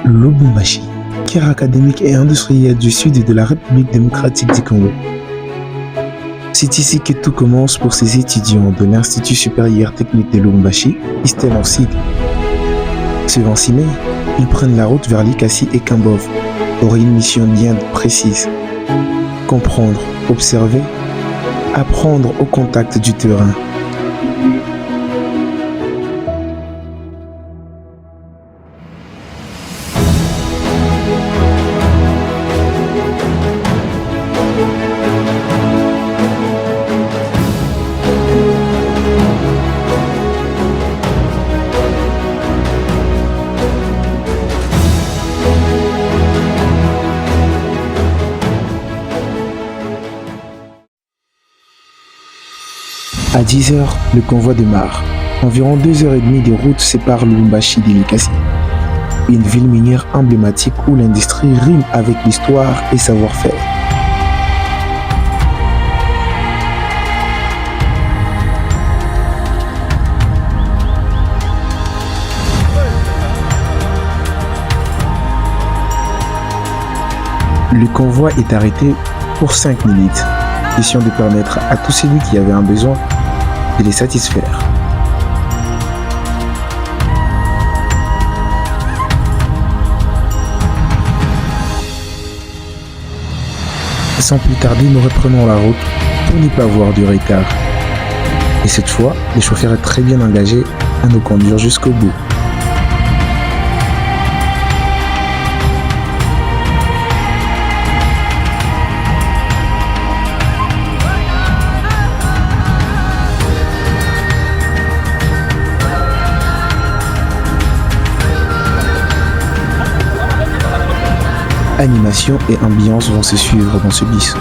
Lubumbashi, cœur académique et industriel du sud de la République démocratique du Congo. C'est ici que tout commence pour ces étudiants de l'Institut supérieur technique de Lubumbashi, ISTEL en sigle. Ce 26 mai, ils prennent la route vers Likasi et Kambov pour une mission bien précise. Comprendre, observer, apprendre au contact du terrain. À 10h, le convoi démarre. Environ 2h30 de route séparent Lubumbashi de Likasi, une ville minière emblématique où l'industrie rime avec l'histoire et savoir-faire. Le convoi est arrêté pour 5 minutes, question de permettre à tous celui qui avait un besoin de les satisfaire. Sans plus tarder, nous reprenons la route pour ne pas avoir du retard. Et cette fois, le chauffeur est très bien engagé à nous conduire jusqu'au bout. Animation et ambiance vont se suivre dans ce bus.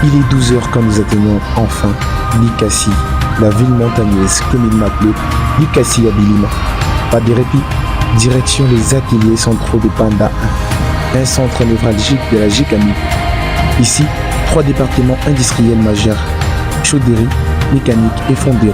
Il est 12h quand nous atteignons enfin Likasi, la ville montagneuse comme il m'appelait, Likasi à Bilima. Pas de répit, direction les ateliers centraux de Panda 1, un centre névralgique de la GICAMI. Ici, 3 départements industriels majeurs, chaudderie, mécanique et fonderie.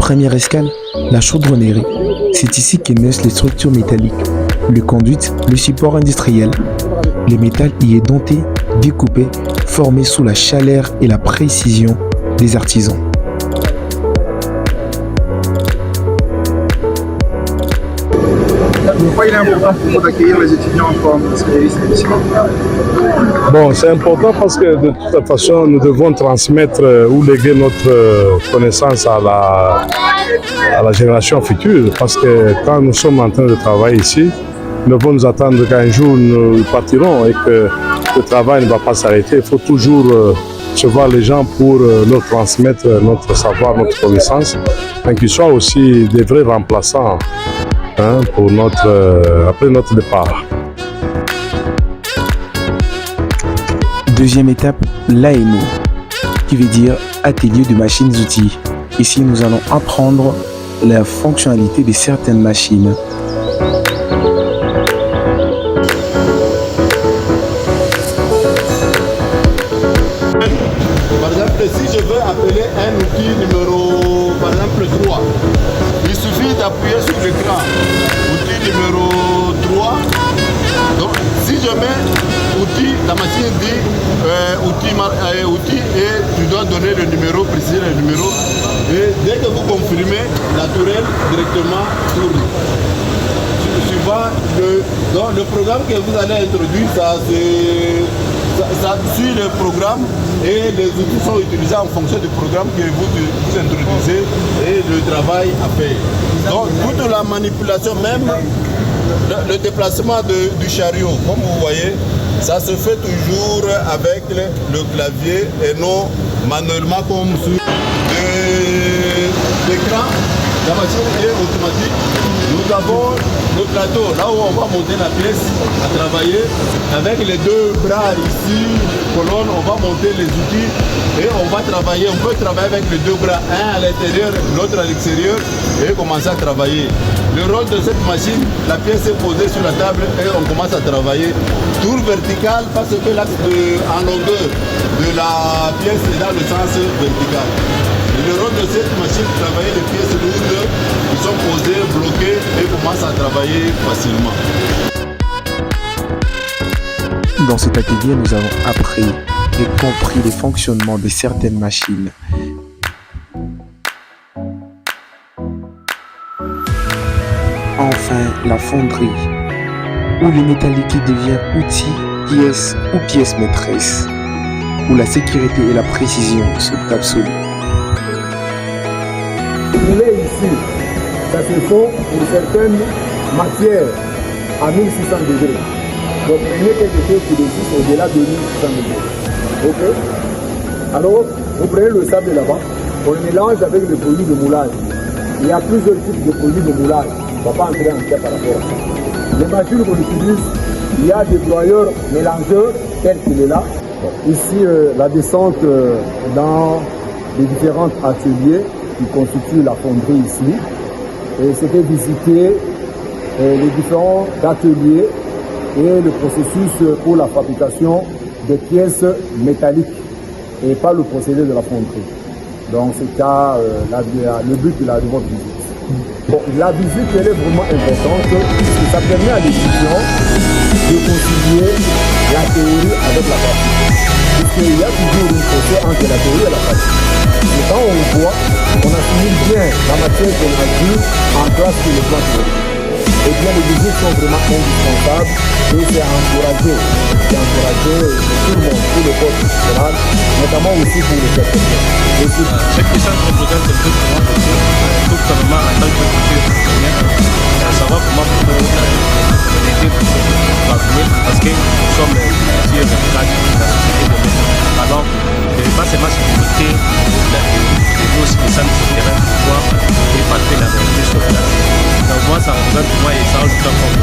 Première escale, la chaudronnerie. C'est ici que naissent les structures métalliques, le conduit, le support industriel. Le métal y est dompté, découpé, formé sous la chaleur et la précision des artisans. Pourquoi il est important pour vous d'accueillir les étudiants comme spécialistes ici? Bon, c'est important parce que de toute façon, nous devons transmettre ou léguer notre connaissance à la génération future. Parce que quand nous sommes en train de travailler ici, nous devons nous attendre qu'un jour nous partirons et que le travail ne va pas s'arrêter. Il faut toujours recevoir les gens pour leur transmettre notre savoir, notre connaissance, et qu'ils soient aussi des vrais remplaçants pour après notre départ. Deuxième étape, l'AMO, qui veut dire atelier de machines-outils. Ici, nous allons apprendre la fonctionnalité de certaines machines. Par exemple, si je veux appeler un outil numéro, par exemple 3, il suffit d'appuyer sur l'écran. Outil numéro 3. Donc, si je mets outil, la machine dit outil et tu dois donner le numéro précis, le numéro. Et dès que vous confirmez, la tourelle directement tourne. Suivant le programme que vous allez introduire, ça c'est ça suit le programme et les outils sont utilisés en fonction du programme que vous introduisez et le travail à faire. Donc toute la manipulation, même le déplacement du chariot, comme vous voyez, ça se fait toujours avec le clavier et non manuellement comme sur l'écran. La machine est automatique. Nous avons le plateau, là où on va monter la pièce à travailler. Avec les deux bras ici, colonne, on va monter les outils et on va travailler. On peut travailler avec les deux bras, un à l'intérieur, l'autre à l'extérieur et commencer à travailler. Le rôle de cette machine, la pièce est posée sur la table et on commence à travailler. Tour vertical parce que l'axe en longueur de la pièce est dans le sens vertical. Le rôle de cette machine, travailler les pièces lourdes qui sont posées, bloquées et commencent à travailler facilement. Dans cet atelier, nous avons appris et compris les fonctionnements de certaines machines. Enfin, la fonderie, où le métal liquide devient outil, pièce ou pièce maîtresse, où la sécurité et la précision sont absolues. Ici, ça se font pour certaines matières à 1600 degrés. Donc prenez quelque chose qui résiste au-delà de 1600 degrés. Ok? Alors, vous prenez le sable là-bas, on le mélange avec le produit de moulage. Il y a plusieurs types de produits de moulage. On ne va pas entrer en détail par rapport à ça. Les machines qu'on utilise, il y a des broyeurs mélangeurs tels qu'il est là. Ici, la descente dans les différents ateliers qui constituent la fonderie ici. Et c'était visiter les différents ateliers et le processus pour la fabrication des pièces métalliques et pas le procédé de la fonderie. Donc c'est ça le but de la remote visite. Bon, la visite elle est vraiment importante puisque ça permet à l'étudiant de concilier la théorie avec la pratique. Puisqu'il y a toujours une frontière entre la théorie et la pratique. Et quand on voit, on assimile bien la matière qu'on a vue en classe sur le plan théorique. Et bien les visites sont vraiment indispensables et c'est à encourager. C'est à encourager tout le monde, tout le corps professionnel, notamment aussi pour les personnels. Ce qui ça représente un peu comment tout simplement en tant que futur savoir comment on peut aider pour parvenir parce que nous sommes plusieurs cadres de la société de l'homme. Alors, pas seulement se limiter aux spéciales sur le terrain pour pouvoir répartir la réalité sur place. Donc moi, ça représente pour moi et ça ajoute encore.